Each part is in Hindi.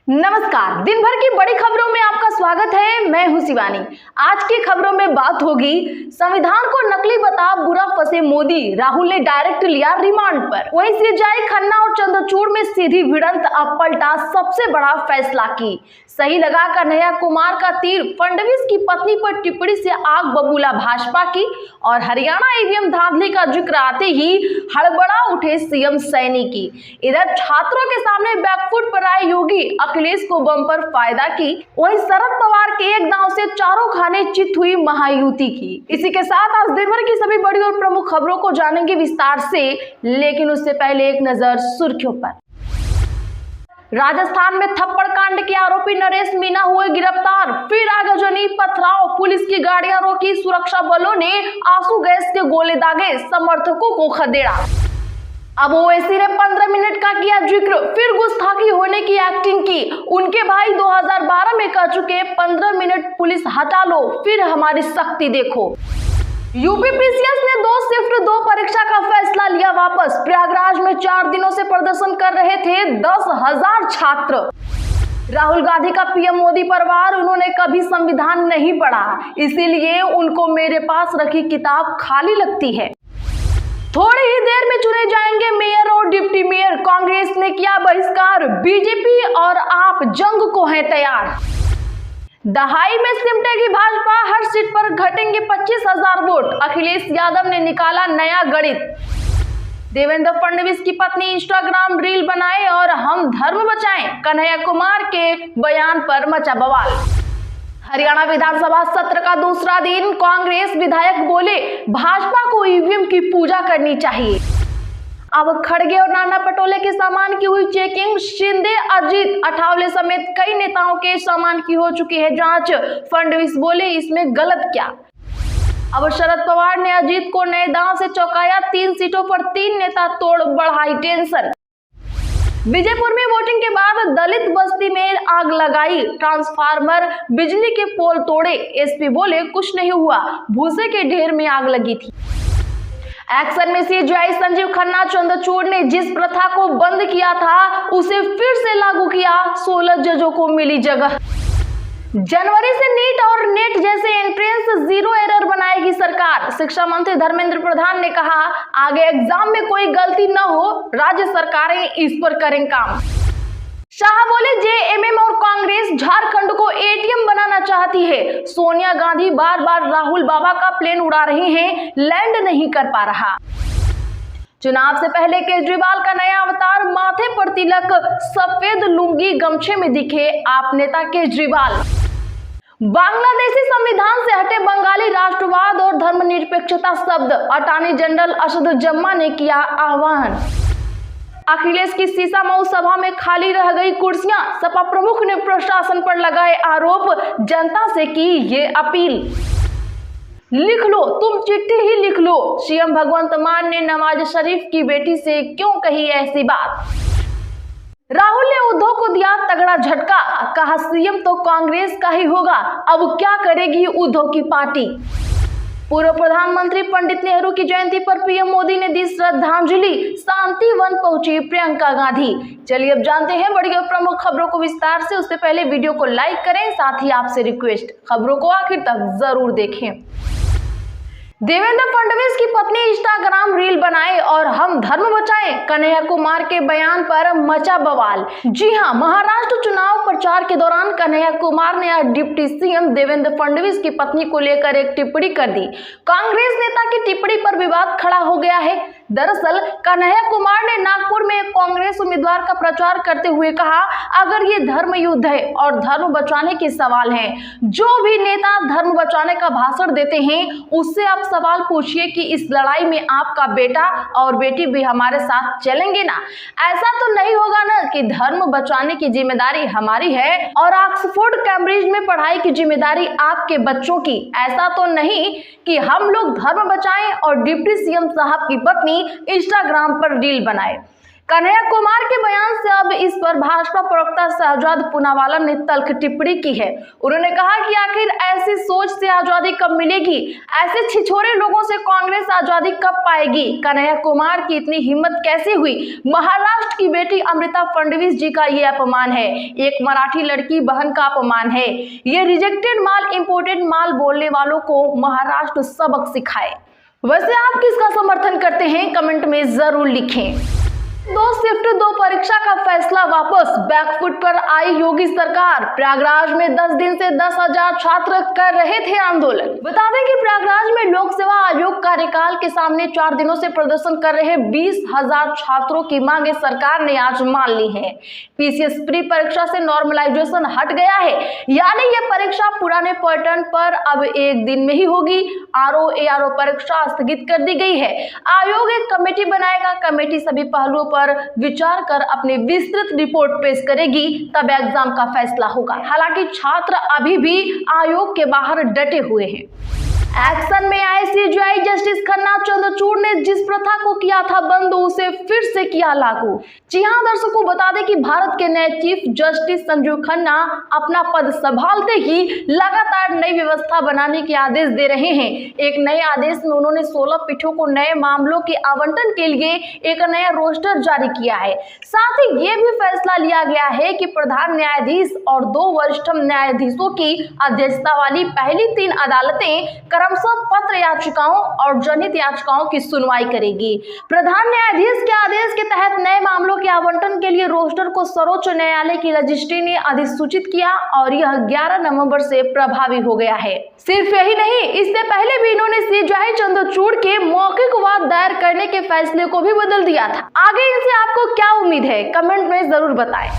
नमस्कार, दिन भर की बड़ी खबरों में आपका स्वागत है। मैं हूं शिवानी। आज की खबरों में बात होगी संविधान को नकली बता बुरा फंसे मोदी, राहुल ने डायरेक्ट लिया रिमांड पर। वहीं सीजेआई खन्ना और चंद्रचूड़ में सीधी भिड़ंत, अब पलटा सबसे बड़ा फैसला की। सही लगा कन्हैया कुमार का तीर, फडणवीस की पत्नी पर टिप्पणी से आग बबूला भाजपा की। और हरियाणा ईवीएम धांधली का जिक्र आते ही हड़बड़ा उठे सीएम सैनी की। इधर छात्रों के सामने बैकफुट पर आए योगी, अखिलेश को बम्पर फायदा की। वहीं शरद पवार के एक दांव से चारों खाने चित हुई महायुति की। इसी के साथ आज दिन भर की सभी बड़ी और प्रमुख खबरों को जानेंगे विस्तार से, लेकिन उससे पहले एक नजर सुर्खियों पर। राजस्थान में थप्पड़ कांड के आरोपी नरेश मीणा हुए गिरफ्तार। फिर आगजनी, पथराव, पुलिस की गाड़ियां रोकी, सुरक्षा बलों ने आंसू गैस के गोले दागे, समर्थकों को खदेड़ा। अब ओवैसी ने 15 मिनट का किया जिक्र, फिर गुस्ताखी होने की एक्टिंग की। उनके भाई 2012 में कह चुके 15 मिनट पुलिस हटा लो, फिर हमारी शक्ति देखो। यूपीपीसीएस ने 2 शिफ्ट 2 परीक्षा का फैसला लिया वापस। प्रयागराज में 4 दिनों से प्रदर्शन कर रहे थे 10,000 छात्र। राहुल गांधी का पीएम मोदी पर वार, उन्होंने कभी संविधान नहीं पढ़ा, इसीलिए उनको मेरे पास रखी किताब खाली लगती है। थोड़ी ही देर में चुने जाएंगे मेयर और डिप्टी मेयर, कांग्रेस ने किया बहिष्कार। बीजेपी और आप जंग को हैं तैयार। दहाई में सिमटेगी भाजपा, हर सीट पर घटेंगे 25,000 वोट, अखिलेश यादव ने निकाला नया गणित। देवेंद्र फडणवीस की पत्नी इंस्टाग्राम रील बनाए और हम धर्म बचाएं, कन्हैया कुमार के बयान पर मचा बवाल। हरियाणा विधानसभा सत्र का दूसरा दिन, कांग्रेस विधायक बोले भाजपा को ईवीएम की पूजा करनी चाहिए। अब खड़गे और नाना पटोले के सामान की हुई चेकिंग, शिंदे, अजीत, अठावले समेत कई नेताओं के सामान की हो चुकी है जांच। फडणवीस बोले इसमें गलत क्या। अब शरद पवार ने अजीत को नए दांव से चौंकाया, 3 सीटों पर 3 नेता तोड़, बढ़ाई टेंशन। विजयपुर में वोटिंग के बाद दलित बस्ती में आग लगाई, ट्रांसफार्मर, बिजली के पोल तोड़े, एसपी बोले कुछ नहीं हुआ, भूसे के ढेर में आग लगी थी। एक्शन में सीजेआई संजीव खन्ना, चंद्रचूड़ ने जिस प्रथा को बंद किया था उसे फिर से लागू किया, 16 जजों को मिली जगह। जनवरी से नीट और नेट जैसे एंट्रेंस 0 एरर बनाएगी सरकार। शिक्षा मंत्री धर्मेंद्र प्रधान ने कहा आगे एग्जाम में कोई गलती न हो, राज्य सरकारें इस पर करें काम। शाह बोले जेएमएम और कांग्रेस झारखंड को एटीएम बनाना चाहती है। सोनिया गांधी बार बार राहुल बाबा का प्लेन उड़ा रही हैं, लैंड नहीं कर पा रहा। चुनाव से पहले केजरीवाल का नया अवतार, माथे पर तिलक, सफेद लुंगी गमछे में दिखे आप नेता केजरीवाल। बांग्लादेशी संविधान से हटे बंगाली राष्ट्रवाद और धर्मनिरपेक्षता शब्द, अटॉर्नी जनरल असदुज्जमा ने किया आह्वान। अखिलेश की सीसामऊ सभा में खाली रह गई कुर्सियां, सपा प्रमुख ने प्रशासन पर लगाए आरोप, जनता से की ये अपील। लिख लो, तुम चिट्ठी ही लिख लो, सीएम भगवंत मान ने नवाज शरीफ की बेटी से क्यों कही ऐसी बात। राहुल ने उद्धव को दिया तगड़ा झटका, कहा सीएम तो कांग्रेस का ही होगा, अब क्या करेगी उद्धव की पार्टी। पूर्व प्रधानमंत्री पंडित नेहरू की जयंती पर पीएम मोदी ने दी श्रद्धांजलि, शांति वन पहुंची प्रियंका गांधी। चलिए अब जानते हैं बड़ी और प्रमुख खबरों को विस्तार से। उससे पहले वीडियो को लाइक करें, साथ ही आपसे रिक्वेस्ट, खबरों को आखिर तक जरूर देखें। देवेंद्र फडणवीस की पत्नी इंस्टाग्राम रील बनाए और हम धर्म बचाएं, कन्हैया कुमार के बयान पर मचा बवाल। जी हां, महाराष्ट्र चुनाव प्रचार के दौरान कन्हैया कुमार ने आज डिप्टी सीएम देवेंद्र फडणवीस की पत्नी को लेकर एक टिप्पणी कर दी। कांग्रेस नेता की टिप्पणी पर विवाद खड़ा हो गया है। दरअसल कन्हैया कुमार ने नागपुर में एक कांग्रेस उम्मीदवार का प्रचार करते हुए कहा अगर ये धर्म युद्ध है और धर्म बचाने के सवाल है, जो भी नेता धर्म बचाने का भाषण देते हैं उससे आप सवाल पूछिए कि इस लड़ाई में आपका बेटा और बेटी भी हमारे साथ चलेंगे ना। ऐसा तो नहीं होगा ना कि धर्म बचाने की जिम्मेदारी हमारी है और ऑक्सफोर्ड कैम्ब्रिज में पढ़ाई की जिम्मेदारी आपके बच्चों की। ऐसा तो नहीं कि हम लोग धर्म बचाएं और डिप्टी सीएम साहब की पत्नी इंस्टाग्राम पर रील बनाए। कन्हैया कुमार के बयान से अब इस पर भाजपा प्रवक्ता शहजाद पूनावाला ने तल्ख टिप्पणी की है। उन्होंने कहा कि आखिर ऐसी सोच से आजादी कब मिलेगी, ऐसे छिछोरे लोगों से कांग्रेस आजादी कब पाएगी। कन्हैया कुमार की इतनी हिम्मत कैसे हुई। महाराष्ट्र की बेटी अमृता फडणवीस जी का ये अपमान है, एक मराठी लड़की बहन का अपमान है। ये रिजेक्टेड माल इंपोर्टेड माल बोलने वालों को महाराष्ट्र सबक सिखाए। वैसे आप किसका समर्थन करते हैं, कमेंट में जरूर लिखें। 2 शिफ्ट 2 परीक्षा का फैसला वापस, बैकफुट पर आई योगी सरकार। प्रयागराज में 10 दिन से 10,000 छात्र कर रहे थे आंदोलन। बता दें कि प्रयागराज में लोक सेवा आयोग कार्यकाल के सामने 4 दिनों से प्रदर्शन कर रहे 20,000 छात्रों की मांगे सरकार ने आज मान ली है। पीसीएस प्री परीक्षा से नॉर्मलाइजेशन हट गया है, यानी ये परीक्षा पुराने पैटर्न पर अब 1 दिन में ही होगी। आरओ एआरओ परीक्षा स्थगित कर दी गई है। आयोग एक कमेटी बनाएगा, कमेटी सभी पहलुओं पर विचार कर अपनी विस्तृत रिपोर्ट पेश करेगी, तब एग्जाम का फैसला होगा। हालांकि छात्र अभी भी आयोग के बाहर डटे हुए हैं। एक्शन में आए सीजीआई जस्टिस खन्ना, चंद्रचूड़ ने जिस प्रथा को किया था बंद उसे फिर से किया लागू। जी हां दर्शकों, बता दें कि भारत के नए चीफ जस्टिस संजीव खन्ना अपना पद संभालते ही लगातार नई व्यवस्था बनाने के आदेश दे रहे हैं। एक नए आदेश में उन्होंने 16 पीठों को नए मामलों के आवंटन के लिए एक नया रोस्टर जारी किया है। साथ ही ये भी फैसला लिया गया है कि प्रधान न्यायाधीश और 2 वरिष्ठ न्यायाधीशों की अध्यक्षता वाली पहली 3 अदालतें क्रमशः पत्र याचिकाओं और जनहित याचिकाओं की सुनवाई करेगी। प्रधान न्यायाधीश के आदेश के तहत नए मामलों के आवंटन के लिए रोस्टर को सर्वोच्च न्यायालय की रजिस्ट्री ने अधिसूचित किया और यह 11 नवंबर से प्रभावी हो गया है। सिर्फ यही नहीं, इससे पहले भी इन्होंने सीजीआई चंद्रचूड़ के मौखिक वाद दायर करने के फैसले को भी बदल दिया था। आगे इनसे आपको क्या उम्मीद है, कमेंट में जरूर बताएं।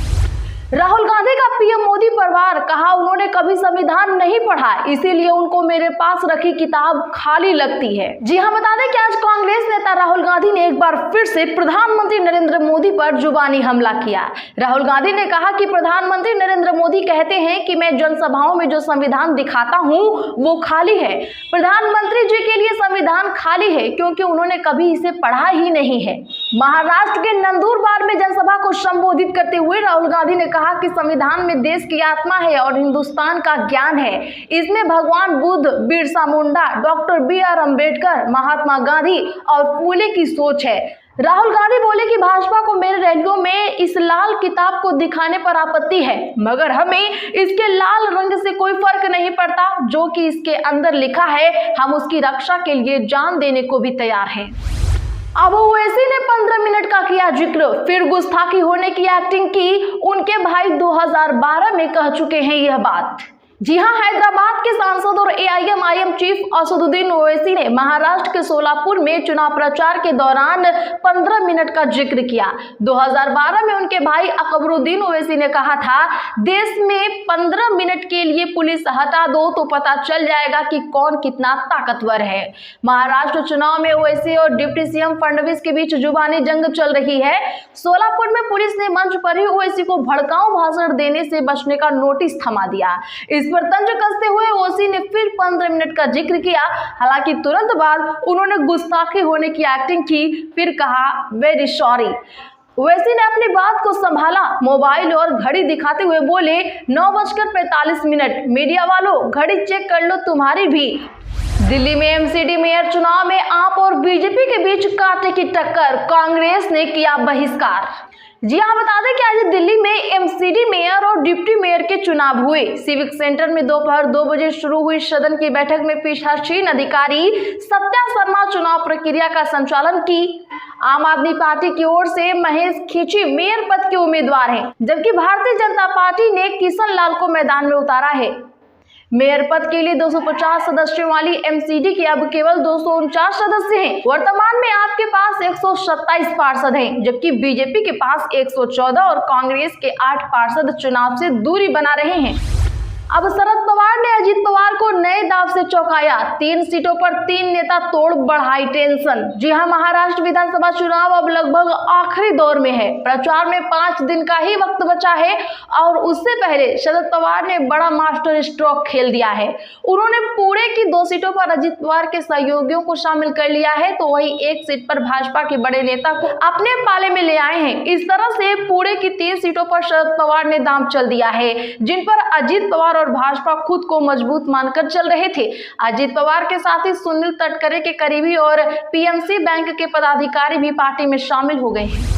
राहुल गांधी का पीएम मोदी पर वार, कहा उन्होंने कभी संविधान नहीं पढ़ा, इसीलिए उनको मेरे पास रखी किताब खाली लगती है। जी हां, बता दें कि आज कांग्रेस नेता राहुल गांधी ने एक बार फिर से प्रधानमंत्री नरेंद्र मोदी पर जुबानी हमला किया। राहुल गांधी ने कहा कि प्रधानमंत्री नरेंद्र मोदी कहते हैं कि मैं जनसभाओं में जो संविधान दिखाता हूं वो खाली है। प्रधानमंत्री जी के लिए संविधान खाली है क्योंकि उन्होंने कभी इसे पढ़ा ही नहीं है। महाराष्ट्र के नंदुरबार में जनसभा को संबोधित करते हुए राहुल गांधी ने कहा कि संविधान में देश की आत्मा है और हिंदुस्तान का ज्ञान है। इसमें भगवान बुद्ध, बिरसा मुंडा, डॉक्टर BR अम्बेडकर, महात्मा गांधी और फूले की सोच है। राहुल गांधी बोले कि भाजपा को मेरे रैलियों में इस लाल किताब को दिखाने पर आपत्ति है, मगर हमें इसके लाल रंग से कोई फर्क नहीं पड़ता। जो कि इसके अंदर लिखा है, हम उसकी रक्षा के लिए जान देने को भी तैयार हैं। अब ओवैसी ने 15 मिनट का किया जिक्र, फिर गुस्ताखी होने की एक्टिंग की। उनके भाई 2012 में कह चुके हैं यह बात। जी हां, हैदराबाद के सांसद और AIM चीफ असदुद्दीन ओवैसी ने महाराष्ट्र के सोलापुर में चुनाव प्रचार के दौरान 15 मिनट का जिक्र किया। 2012 में उनके भाई अकबरुद्दीन ओवैसी ने कहा था, देश में 15 मिनट के लिए पुलिस हटा दो तो पता चल जाएगा कि कौन कितना ताकतवर है। महाराष्ट्र चुनाव में ओवैसी और डिप्टी सीएम फडणवीस के बीच जुबानी जंग चल रही है। सोलापुर में पुलिस ने मंच पर ही ओवैसी को भड़काऊ भाषण देने से बचने का नोटिस थमा दिया। इस पर तंज कसते हुए ओवैसी ने फिर 15 मिनट का जिक्र किया। हालांकि तुरंत बाद उन्होंने गुस्ताखी होने की एक्टिंग की, फिर कहा वेरी सॉरी। ओवैसी ने अपनी बात को संभाला, मोबाइल और घड़ी दिखाते हुए बोले 9:45, मीडिया वालों घड़ी चेक कर लो तुम्हारी भी। दिल्ली में MCD मेयर चुनाव में आप और बीजेपी के बीच कांटे की टक्कर, कांग्रेस ने किया बहिष्कार। जी हाँ, बता दें कि आज दिल्ली में MCD मेयर और डिप्टी मेयर के चुनाव हुए। सिविक सेंटर में दोपहर 2 बजे शुरू हुई सदन की बैठक में पीठासीन अधिकारी सत्या शर्मा चुनाव प्रक्रिया का संचालन की। आम आदमी पार्टी की ओर से महेश खींची मेयर पद के उम्मीदवार हैं, जबकि भारतीय जनता पार्टी ने किशन लाल को मैदान में उतारा है। मेयर पद के लिए 250 सदस्यों वाली MCD के अब केवल 249 सदस्य हैं। वर्तमान में आपके पास 127 पार्षद हैं, जबकि बीजेपी के पास 114 और कांग्रेस के 8 पार्षद चुनाव से दूरी बना रहे हैं। अब शरद पवार ने अजीत पवार को नए दाव से चौंकाया। 3 सीटों पर 3 नेता तोड़ बढ़ाई टेंशन। जी हां, महाराष्ट्र विधानसभा चुनाव अब लगभग आखिरी दौर में है। प्रचार में 5 दिन का ही वक्त बचा है और उससे पहले शरद पवार ने बड़ा मास्टर स्ट्रोक खेल दिया है। उन्होंने पुणे की 2 सीटों पर अजीत पवार के सहयोगियों को शामिल कर लिया है, तो वही 1 सीट पर भाजपा के बड़े नेता को अपने पाले में ले आए हैं। इस तरह से पुणे की 3 सीटों पर शरद पवार ने दांव चल दिया है, जिन पर अजीत पवार और भाजपा खुद को मजबूत मानकर चल रहे थे। अजीत पवार के साथ ही सुनील तटकरे के करीबी और पीएमसी बैंक के पदाधिकारी भी पार्टी में शामिल हो गए हैं।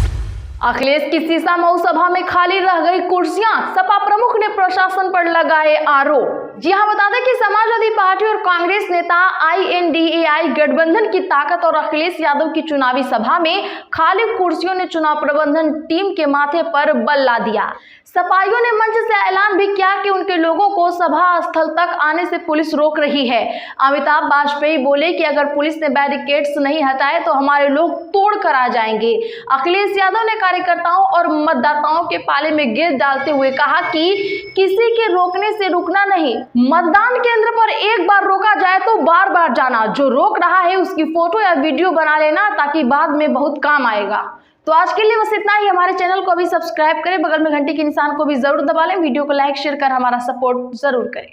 अखिलेश की सीसामऊ सभा में खाली रह गई कुर्सियां, सपा प्रमुख ने प्रशासन पर लगाए आरोप। जी हां, बता दें कि समाजवादी पार्टी और कांग्रेस नेता INDAI गठबंधन की ताकत और अखिलेश यादव की चुनावी सभा में खाली कुर्सियों ने चुनाव प्रबंधन टीम के माथे पर बल ला दिया। सपाइयों ने मंच से ऐलान भी किया कि उनके लोगों को सभा स्थल तक आने से पुलिस रोक रही है। अमिताभ वाजपेयी बोले कि अगर पुलिस ने बैरिकेड्स नहीं हटाए तो हमारे लोग तोड़ कर आ जाएंगे। अखिलेश यादव ने कार्यकर्ताओं और मतदाताओं के पाले में गिर डालते हुए कहा कि किसी के रोकने से रुकना नहीं, मतदान केंद्र पर एक बार रोका जाए तो बार बार जाना, जो रोक रहा है उसकी फोटो या वीडियो बना लेना ताकि बाद में बहुत काम आएगा। तो आज के लिए बस इतना ही। हमारे चैनल को अभी सब्सक्राइब करें, बगल में घंटी के निशान को भी जरूर दबा लें, वीडियो को लाइक शेयर कर हमारा सपोर्ट जरूर करें।